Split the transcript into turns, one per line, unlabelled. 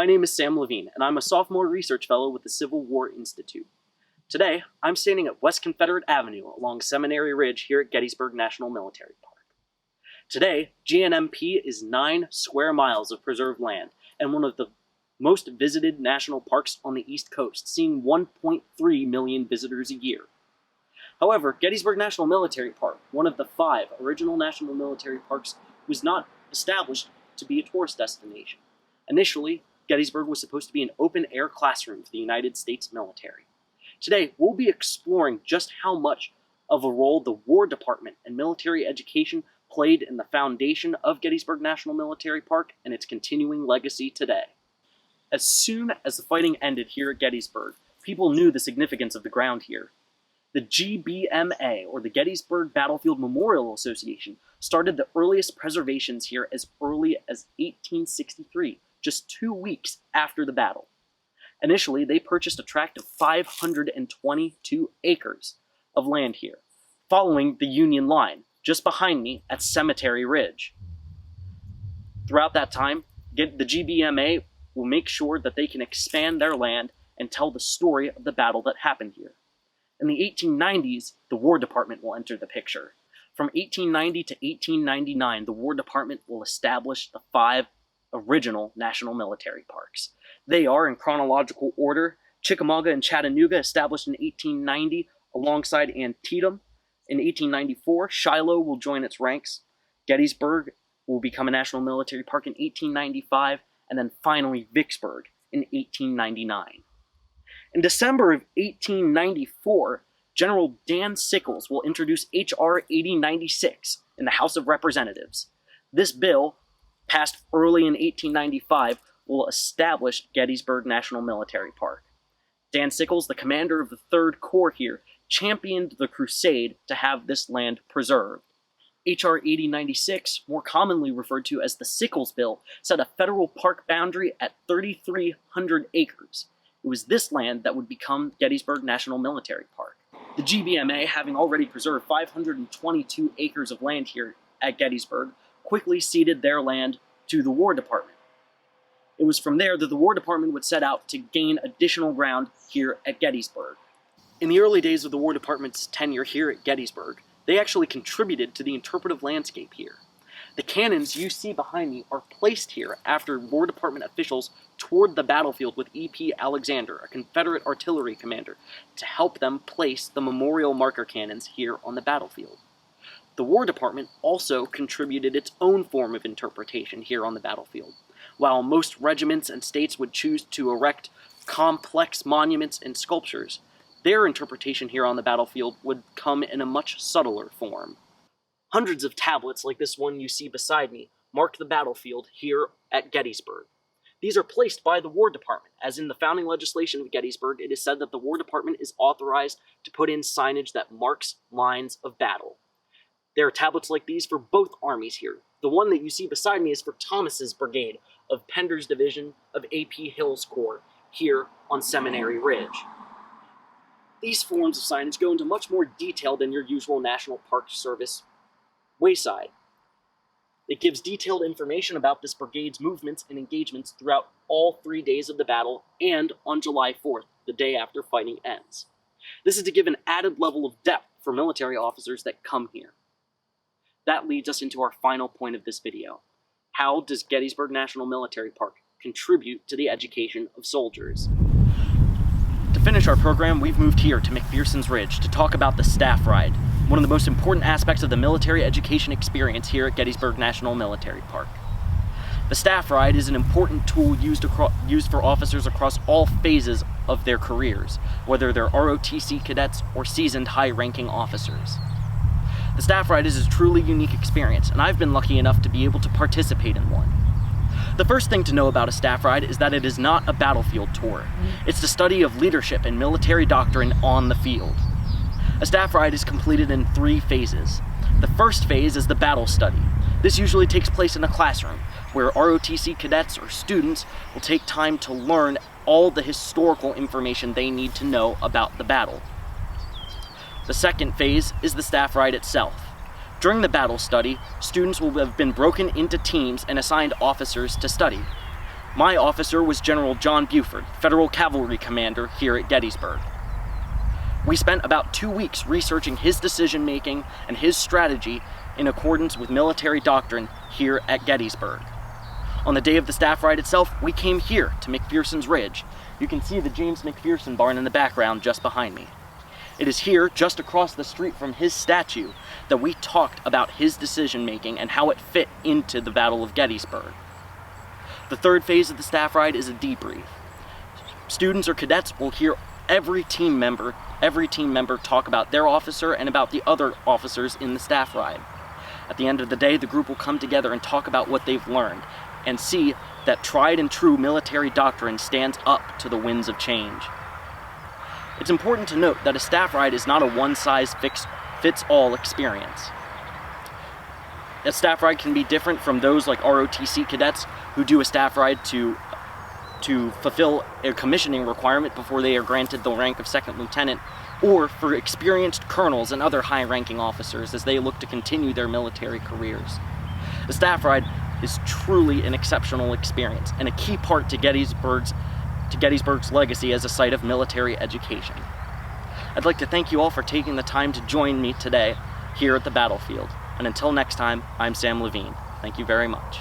My name is Sam Lavine, and I'm a sophomore research fellow with the Civil War Institute. Today, I'm standing at West Confederate Avenue along Seminary Ridge here at Gettysburg National Military Park. Today, GNMP is 9 square miles of preserved land and one of the most visited national parks on the East Coast, seeing 1.3 million visitors a year. However, Gettysburg National Military Park, one of the 5 original national military parks, was not established to be a tourist destination. Initially, Gettysburg was supposed to be an open-air classroom for the United States military. Today, we'll be exploring just how much of a role the War Department and military education played in the foundation of Gettysburg National Military Park and its continuing legacy today. As soon as the fighting ended here at Gettysburg, people knew the significance of the ground here. The GBMA, or the Gettysburg Battlefield Memorial Association, started the earliest preservations here as early as 1863, just 2 weeks after the battle. Initially, they purchased a tract of 522 acres of land here, following the Union line, just behind me at Cemetery Ridge. Throughout that time, the GBMA will make sure that they can expand their land and tell the story of the battle that happened here. In the 1890s, the War Department will enter the picture. From 1890 to 1899, the War Department will establish the 5 original national military parks. They are, in chronological order, Chickamauga and Chattanooga, established in 1890 alongside Antietam. In 1894, Shiloh will join its ranks. Gettysburg will become a national military park in 1895, and then finally Vicksburg in 1899. In December of 1894, General Dan Sickles will introduce H.R. 8096 in the House of Representatives. This bill, passed early in 1895, will establish Gettysburg National Military Park. Dan Sickles, the commander of the 3rd Corps here, championed the crusade to have this land preserved. H.R. 8096, more commonly referred to as the Sickles Bill, set a federal park boundary at 3,300 acres. It was this land that would become Gettysburg National Military Park. The GBMA, having already preserved 522 acres of land here at Gettysburg, quickly ceded their land to the War Department. It was from there that the War Department would set out to gain additional ground here at Gettysburg. In the early days of the War Department's tenure here at Gettysburg, they actually contributed to the interpretive landscape here. The cannons you see behind me are placed here after War Department officials toured the battlefield with E.P. Alexander, a Confederate artillery commander, to help them place the memorial marker cannons here on the battlefield. The War Department also contributed its own form of interpretation here on the battlefield. While most regiments and states would choose to erect complex monuments and sculptures, their interpretation here on the battlefield would come in a much subtler form. Hundreds of tablets like this one you see beside me mark the battlefield here at Gettysburg. These are placed by the War Department, as in the founding legislation of Gettysburg, it is said that the War Department is authorized to put in signage that marks lines of battle. There are tablets like these for both armies here. The one that you see beside me is for Thomas's brigade of Pender's division of A.P. Hill's Corps here on Seminary Ridge. These forms of signage go into much more detail than your usual National Park Service wayside. It gives detailed information about this brigade's movements and engagements throughout all 3 days of the battle and on July 4th, the day after fighting ends. This is to give an added level of depth for military officers that come here. That leads us into our final point of this video. How does Gettysburg National Military Park contribute to the education of soldiers? To finish our program, we've moved here to McPherson's Ridge to talk about the staff ride, one of the most important aspects of the military education experience here at Gettysburg National Military Park. The staff ride is an important tool used for officers across all phases of their careers, whether they're ROTC cadets or seasoned high-ranking officers. The staff ride is a truly unique experience, and I've been lucky enough to be able to participate in one. The first thing to know about a staff ride is that it is not a battlefield tour. It's the study of leadership and military doctrine on the field. A staff ride is completed in 3 phases. The first phase is the battle study. This usually takes place in a classroom, where ROTC cadets or students will take time to learn all the historical information they need to know about the battle. The second phase is the staff ride itself. During the battle study, students will have been broken into teams and assigned officers to study. My officer was General John Buford, Federal Cavalry Commander here at Gettysburg. We spent about 2 weeks researching his decision-making and his strategy in accordance with military doctrine here at Gettysburg. On the day of the staff ride itself, we came here to McPherson's Ridge. You can see the James McPherson barn in the background just behind me. It is here, just across the street from his statue, that we talked about his decision-making and how it fit into the Battle of Gettysburg. The third phase of the staff ride is a debrief. Students or cadets will hear every team member talk about their officer and about the other officers in the staff ride. At the end of the day, the group will come together and talk about what they've learned and see that tried and true military doctrine stands up to the winds of change. It's important to note that a staff ride is not a one-size-fits-all experience. A staff ride can be different from those like ROTC cadets who do a staff ride to fulfill a commissioning requirement before they are granted the rank of second lieutenant, or for experienced colonels and other high-ranking officers as they look to continue their military careers. The staff ride is truly an exceptional experience and a key part to Gettysburg's legacy as a site of military education. I'd like to thank you all for taking the time to join me today here at the battlefield. And until next time, I'm Sam Lavine. Thank you very much.